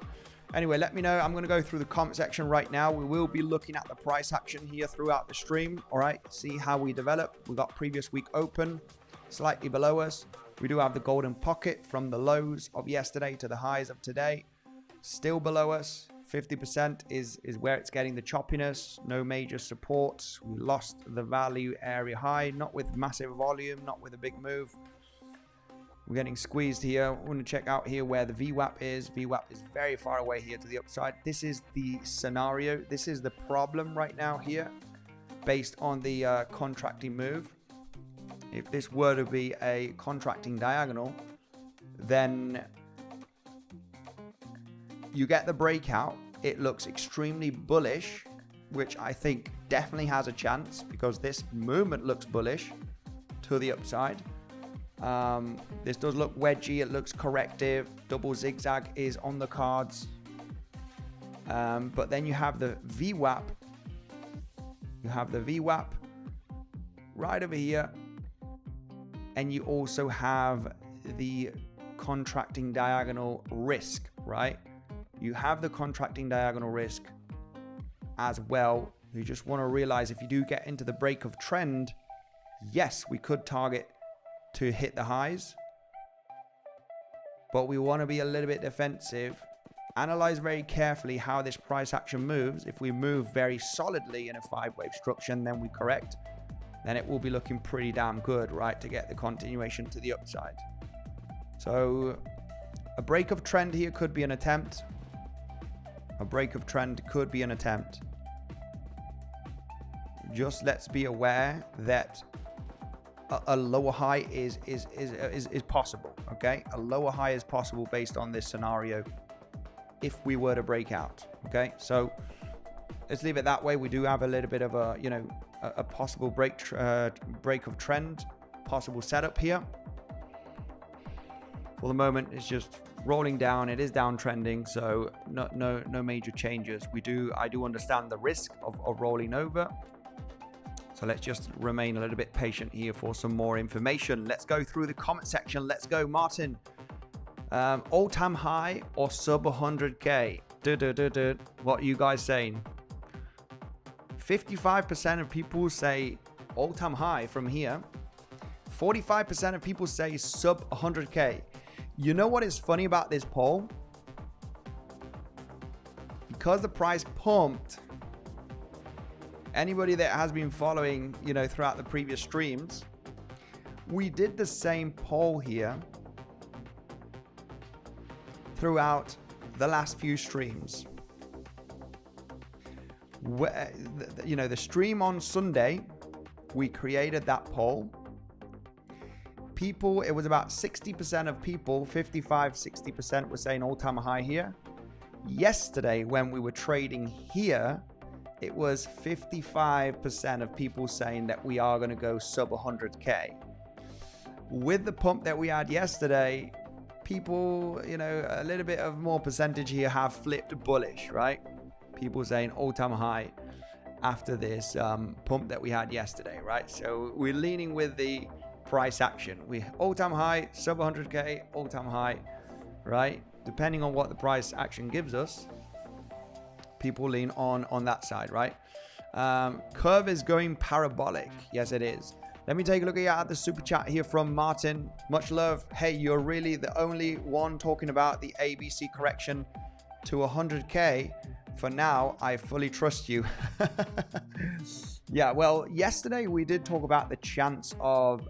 anyway, let me know. I'm going to go through the comment section right now. We will be looking at the price action here throughout the stream. All right, see how we develop. We got previous week open, slightly below us. We do have the golden pocket from the lows of yesterday to the highs of today. Still below us. 50% is where it's getting the choppiness. No major support. We lost the value area high, not with massive volume, not with a big move. We're getting squeezed here. We're going to check out here where the VWAP is. VWAP is very far away here to the upside. This is the scenario. This is the problem right now here based on the contracting move. If this were to be a contracting diagonal, then you get the breakout. It looks extremely bullish, which I think definitely has a chance because this movement looks bullish. to the upside. This does look wedgy. It looks corrective. Double zigzag is on the cards. But then you have the VWAP. You have the VWAP right over here. And you also have the contracting diagonal risk, right? You have the contracting diagonal risk as well. You just want to realize if you do get into the break of trend, yes, we could target to hit the highs, but we want to be a little bit defensive. Analyze very carefully how this price action moves. If we move very solidly in a 5-wave structure and then we correct, then it will be looking pretty damn good, right, to get the continuation to the upside. So a break of trend here could be an attempt. A break of trend could be an attempt. Just let's be aware that a lower high is possible, okay? A lower high is possible based on this scenario if we were to break out, okay? So let's leave it that way. We do have a little bit of a, you know, a possible break of trend, possible setup here. For the moment, it's just rolling down. It is downtrending, so no major changes. I do understand the risk of rolling over. So let's just remain a little bit patient here for some more information. Let's go through the comment section. Let's go, Martin. All-time high or sub 100K? What are you guys saying? 55% of people say all-time high from here. 45% of people say sub 100K. You know what is funny about this poll? Because the price pumped, anybody that has been following, you know, throughout the previous streams, we did the same poll here throughout the last few streams. You know, the stream on Sunday, we created that poll. People, it was about 60% of people, 55-60% were saying all-time high here. Yesterday, when we were trading here, it was 55% of people saying that we are going to go sub 100K. With the pump that we had yesterday, people, you know, a little bit of more percentage here have flipped bullish, right? People saying all-time high after this pump that we had yesterday, right? So we're leaning with the price action. We all-time high, sub 100K, all-time high, right? Depending on what the price action gives us, people lean on that side, right? Curve is going parabolic. Yes, it is. Let me take a look at the super chat here from Martin. Much love. Hey, you're really the only one talking about the ABC correction to 100K. For now, I fully trust you. Yeah, well, yesterday we did talk about the chance of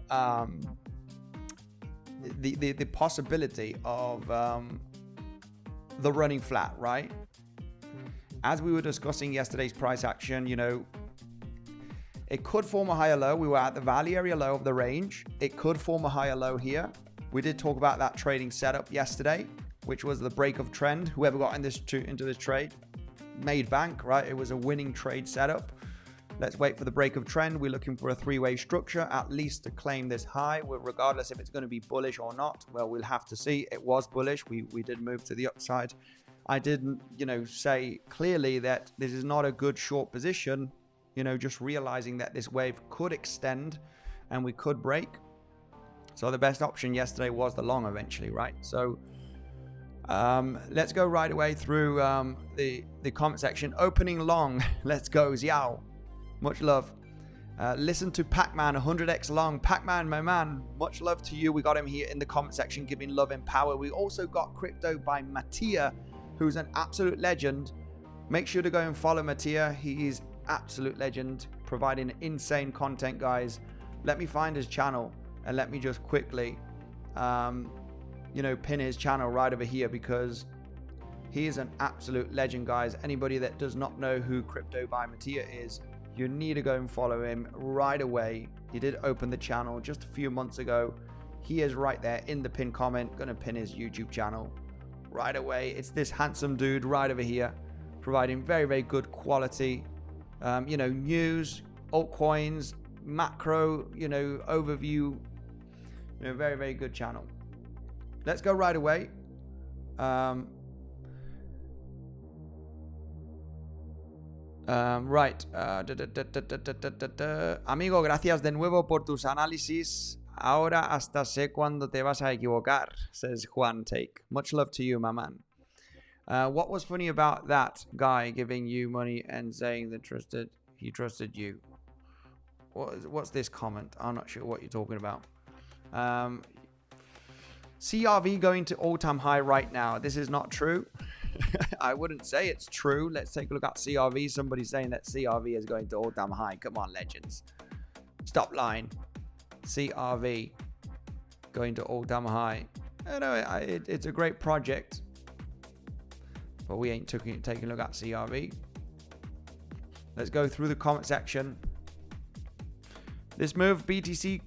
the possibility of the running flat, right? As we were discussing yesterday's price action, you know, it could form a higher low. We were at the value area low of the range. It could form a higher low here. We did talk about that trading setup yesterday, which was the break of trend. Whoever got into this trade made bank, right? It was a winning trade setup. Let's wait for the break of trend. We're looking for a 3-wave structure, at least to claim this high, regardless if it's going to be bullish or not. Well, we'll have to see. It was bullish. We did move to the upside. I didn't, you know, say clearly that this is not a good short position, you know, just realizing that this wave could extend and we could break. So the best option yesterday was the long eventually, right? So let's go right away through the comment section. Opening long. Let's go, Xiao. Much love. Listen to Pac-Man 100x long. Pac-Man, my man, much love to you. We got him here in the comment section giving love and power. We also got crypto by Mattia, who's an absolute legend. Make sure to go and follow Mattia. He is absolute legend, providing insane content, guys. Let me find his channel and let me just quickly you know, pin his channel right over here, because he is an absolute legend, guys. Anybody that does not know who Crypto by Mattia is, you need to go and follow him right away. He did open the channel just a few months ago. He is right there in the pinned comment. Gonna pin his YouTube channel right away. It's this handsome dude right over here, providing very, very good quality, you know, news, altcoins, macro, you know, overview, you know, very, very good channel. Let's go right away. Right. Amigo, gracias de nuevo por tus análisis. Ahora hasta sé cuándo te vas a equivocar, says Juan Take. Much love to you, my man. What was funny about that guy giving you money and saying that he trusted you? What's this comment? I'm not sure what you're talking about. CRV going to all-time high right now. This is not true. I wouldn't say it's true. Let's take a look at CRV. Somebody's saying that CRV is going to all-time high. Come on, legends. Stop lying. CRV going to all-time high. I know it's a great project, but we ain't taking a look at CRV. Let's go through the comment section. This move, BTC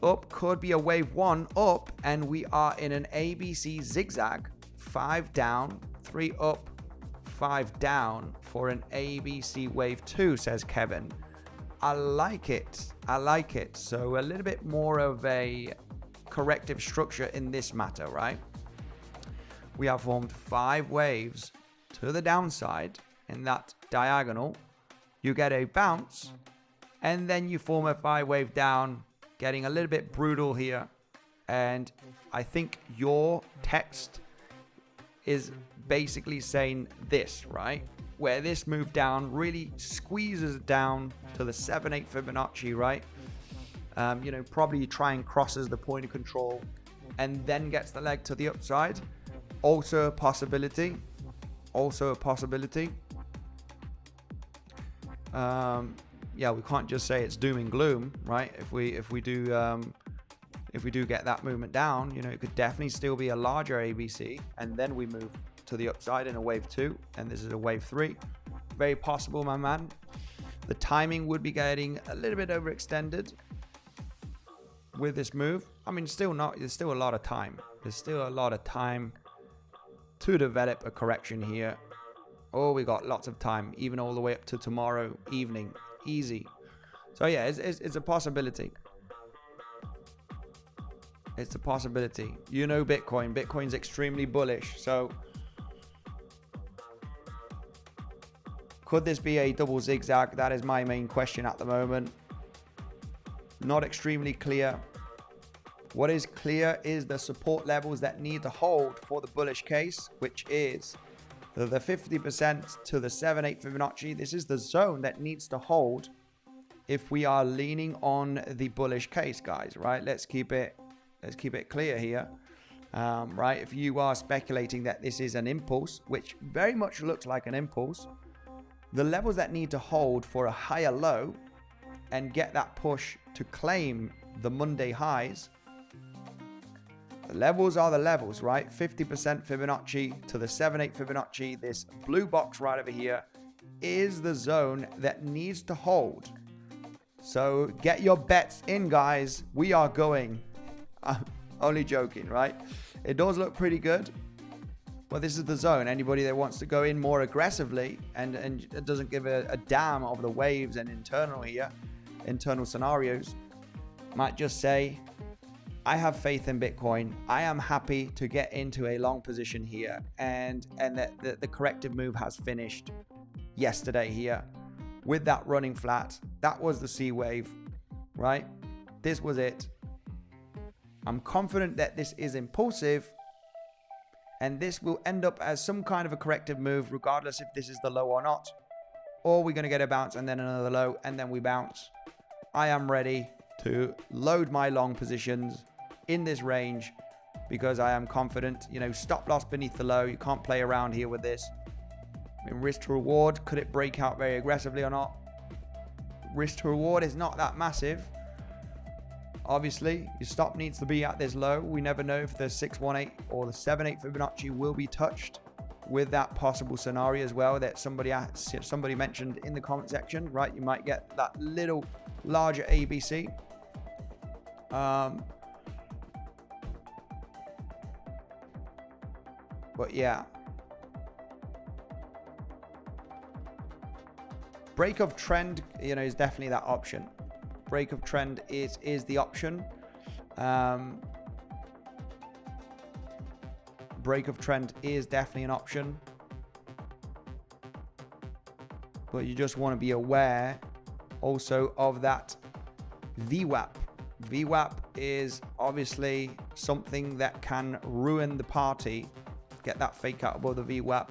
up, could be a wave 1 up, and we are in an ABC zigzag. 5 down, 3 up, 5 down for an ABC wave 2, says Kevin. I like it. I like it. So a little bit more of a corrective structure in this matter, right? We have formed 5 waves to the downside in that diagonal. You get a bounce, and then you form a 5-wave down, getting a little bit brutal here. And I think your text is basically saying this, right? Where this move down really squeezes it down to the 7/8 Fibonacci, right? You know, probably try and crosses the point of control and then gets the leg to the upside. Also a possibility. Also a possibility. Yeah, we can't just say it's doom and gloom, right? If we do get that movement down, you know, it could definitely still be a larger ABC, and then we move to the upside in a wave 2, and this is a wave 3. Very possible, my man. The timing would be getting a little bit overextended with this move. I mean, there's still a lot of time. There's still a lot of time to develop a correction here. Oh, we got lots of time, even all the way up to tomorrow evening. Easy. So yeah, it's a possibility. It's a possibility. You know Bitcoin. Bitcoin's extremely bullish. So could this be a double zigzag? That is my main question at the moment. Not extremely clear. What is clear is the support levels that need to hold for the bullish case, which is the 50% to the 7/8 Fibonacci. This is the zone that needs to hold if we are leaning on the bullish case, guys, right? Let's keep it clear here, right? If you are speculating that this is an impulse, which very much looks like an impulse, the levels that need to hold for a higher low and get that push to claim the Monday highs. The levels are the levels, right? 50% Fibonacci to the 7/8 Fibonacci. This blue box right over here is the zone that needs to hold. So get your bets in, guys. We are going. I'm only joking, right? It does look pretty good. Well, this is the zone. Anybody that wants to go in more aggressively and doesn't give a damn of the waves and internal scenarios, might just say, I have faith in Bitcoin. I am happy to get into a long position here, and that the corrective move has finished yesterday here with that running flat. That was the C wave, right? This was it. I'm confident that this is impulsive, and this will end up as some kind of a corrective move, regardless if this is the low or not. Or we're going to get a bounce and then another low, and then we bounce. I am ready to load my long positions in this range because I am confident. You know, stop loss beneath the low. You can't play around here with this. I mean, risk to reward, could it break out very aggressively or not? Risk to reward is not that massive. Obviously, your stop needs to be at this low. We never know if the 618 or the 7/8 Fibonacci will be touched with that possible scenario as well that somebody mentioned in the comment section, right? You might get that little larger ABC. But yeah, break of trend, you know, is definitely that option. break of trend is the option. Break of trend is definitely an option, but you just want to be aware also of that VWAP. VWAP is obviously something that can ruin the party. Get that fake out above the VWAP.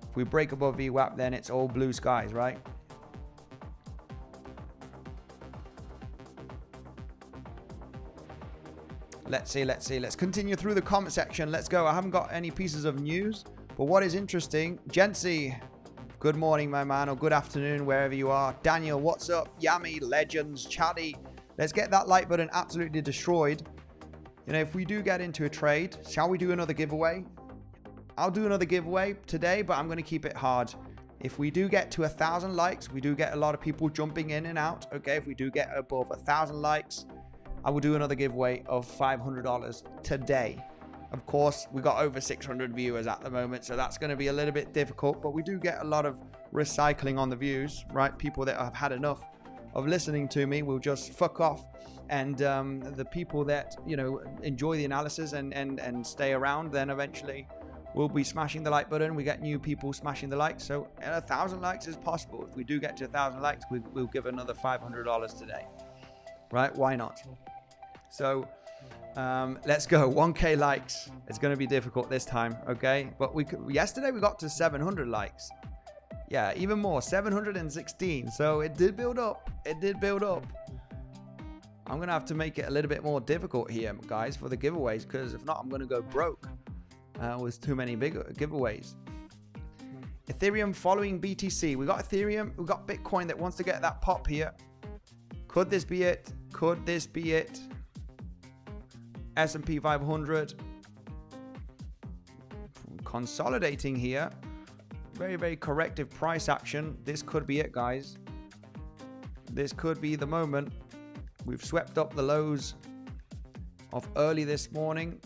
If we break above VWAP, then it's all blue skies, right? Let's see. Let's continue through the comment section. Let's go. I haven't got any pieces of news, but what is interesting, 𝗬𝗫cie, good morning, my man, or good afternoon, wherever you are. Daniel, what's up? Yami, Legends, Chatty. Let's get that like button absolutely destroyed. You know, if we do get into a trade, shall we do another giveaway? I'll do another giveaway today, but I'm going to keep it hard. If we do get to 1,000 likes, we do get a lot of people jumping in and out. Okay, if we do get above 1,000 likes, I will do another giveaway of $500 today. Of course, we got over 600 viewers at the moment, so that's going to be a little bit difficult, but we do get a lot of recycling on the views, right? People that have had enough of listening to me will just fuck off, and the people that, you know, enjoy the analysis and stay around, then eventually we'll be smashing the like button. We get new people smashing the likes, so 1,000 likes is possible. If we do get to 1,000 likes, we'll give another $500 today, right? Why not? So let's go. 1K likes. It's going to be difficult this time, okay? But yesterday we got to 700 likes. Yeah, even more, 716. So it did build up. It did build up. I'm going to have to make it a little bit more difficult here, guys, for the giveaways, because if not, I'm going to go broke with too many big giveaways. Ethereum following BTC. We got Ethereum. We got Bitcoin that wants to get that pop here. Could this be it? Could this be it? S&P 500 consolidating here. Very, very corrective price action. This could be it, guys. This could be the moment. We've swept up the lows of early this morning.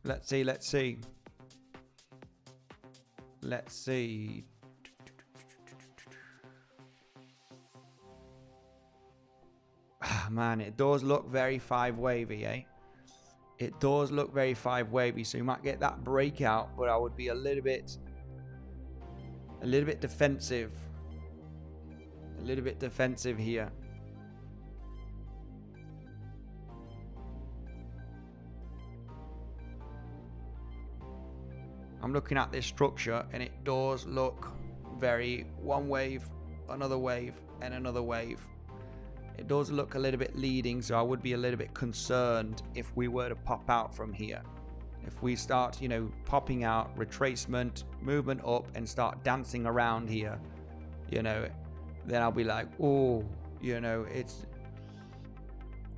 Let's see. Let's see. Let's see. Man, it does look very 5-wavy, eh? It does look very 5-wavy, so you might get that breakout, but I would be a little bit defensive. A little bit defensive here. I'm looking at this structure, and it does look very one wave, another wave, and another wave. It does look a little bit leading, so I would be a little bit concerned if we were to pop out from here. If we start, you know, popping out, retracement, movement up, and start dancing around here, you know, then I'll be like, oh, you know,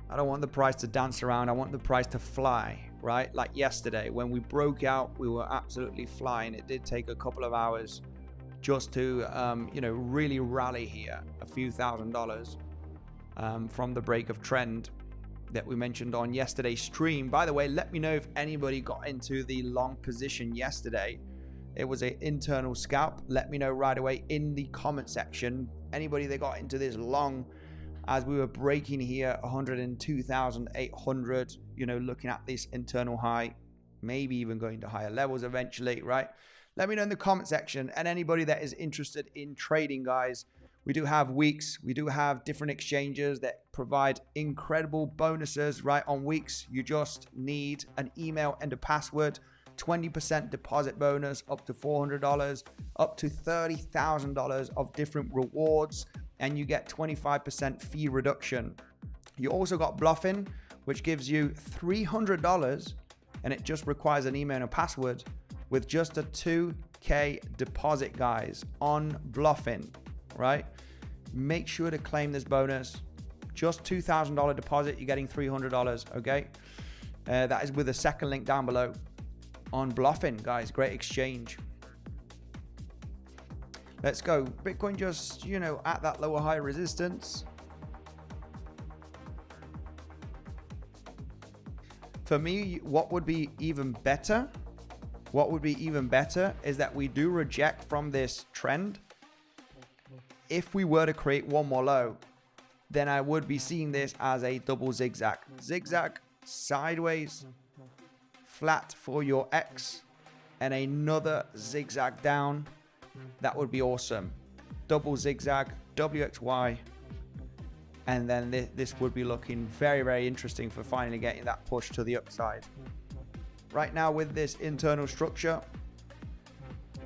I don't want the price to dance around. I want the price to fly, right? Like yesterday, when we broke out, we were absolutely flying. It did take a couple of hours just to, you know, really rally here, a few $1,000s. From the break of trend that we mentioned on yesterday's stream. By the way, let me know if anybody got into the long position yesterday. It was an internal scalp. Let me know right away in the comment section. Anybody that got into this long as we were breaking here 102,800, you know, looking at this internal high, maybe even going to higher levels eventually, right? Let me know in the comment section. And anybody that is interested in trading, guys, we do have weeks. We do have different exchanges that provide incredible bonuses, right? On weeks, you just need an email and a password, 20% deposit bonus, up to $400, up to $30,000 of different rewards, and you get 25% fee reduction. You also got Bluffing, which gives you $300, and it just requires an email and a password with just a 2K deposit, guys, on Bluffing. Right? Make sure to claim this bonus. Just $2,000 deposit, you're getting $300, okay? That is with the second link down below on Bluffing, guys. Great exchange. Let's go. Bitcoin just, you know, at that lower high resistance. For me, what would be even better? What would be even better is that we do reject from this trend. if we were to create one more low, then I would be seeing this as a double zigzag. Zigzag, sideways, flat for your X, and another zigzag down. That would be awesome. Double zigzag, WXY, and then this would be looking very, very interesting for finally getting that push to the upside. Right now with this internal structure,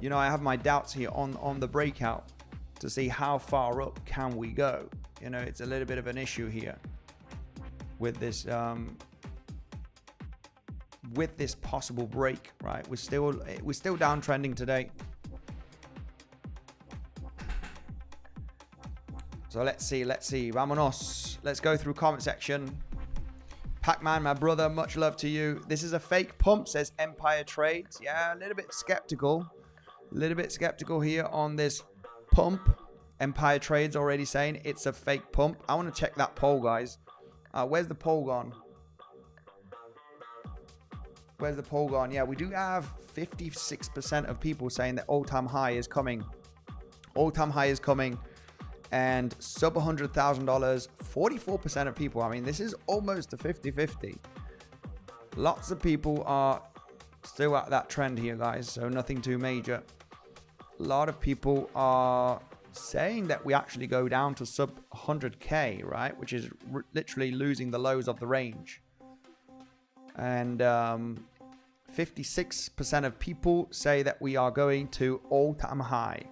you know, I have my doubts here on the breakout to see how far up can we go. You know, it's a little bit of an issue here with this possible break, right? We're still downtrending today. So let's see. Vamonos. Let's go through comment section. Pac-Man, my brother, much love to you. This is a fake pump, says Empire Trades. Yeah, a little bit skeptical. Here on this pump. Empire Trades already saying it's a fake pump. I want to check that poll, guys. Where's the poll gone? Yeah, we do have 56% of people saying that all-time high is coming. And sub $100,000, 44% of people. I mean, this is almost a 50-50. Lots of people are still at that trend here, guys, so nothing too major. A lot of people are saying that we actually go down to sub 100K, right? Which is literally losing the lows of the range. And 56% of people say that we are going to all-time high.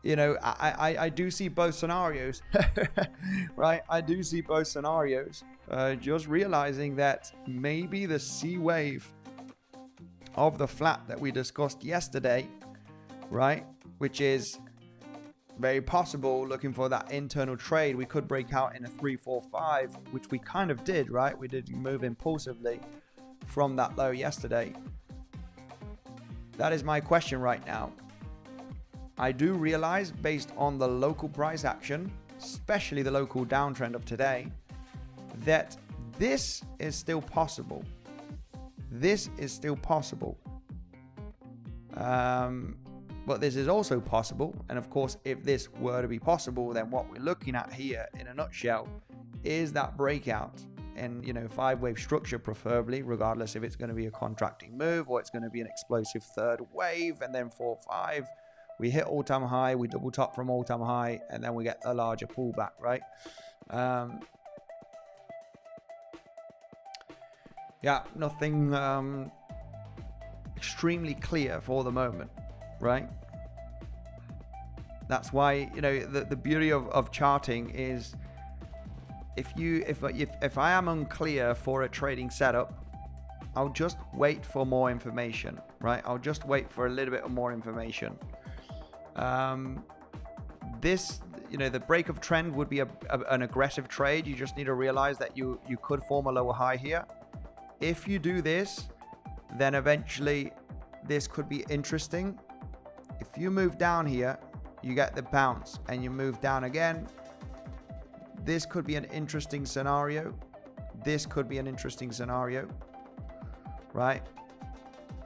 You know, I do see both scenarios, right? I do see both scenarios. Just realizing that maybe the C wave of the flat that we discussed yesterday, right? Which is very possible, looking for that internal trade. We could break out in a 345, which we kind of did, right? We did move impulsively from that low yesterday. That is my question right now. I do realize, based on the local price action, especially the local downtrend of today, that this is still possible. But this is also possible. And of course, if this were to be possible, then what we're looking at here in a nutshell is that breakout. And, you know, 5-wave structure preferably, regardless if it's going to be a contracting move or it's going to be an explosive third wave, and then 4-5. We hit all-time high, we double top from all-time high, and then we get a larger pullback, right? Yeah, nothing extremely clear for the moment, right? That's why, you know, the beauty of charting is if I am unclear for a trading setup, I'll just wait for more information, right? I'll just wait for a little bit of more information. This, you know, the break of trend would be an aggressive trade. You just need to realize that you could form a lower high here. If you do this, then eventually this could be interesting. If you move down here, you get the bounce and you move down again. This could be an interesting scenario. Right?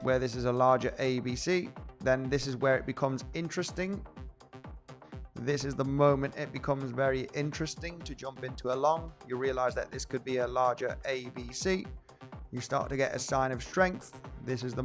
Where this is a larger ABC. Then this is where it becomes interesting. This is the moment it becomes very interesting to jump into a long. You realize that this could be a larger ABC. You start to get a sign of strength. This is the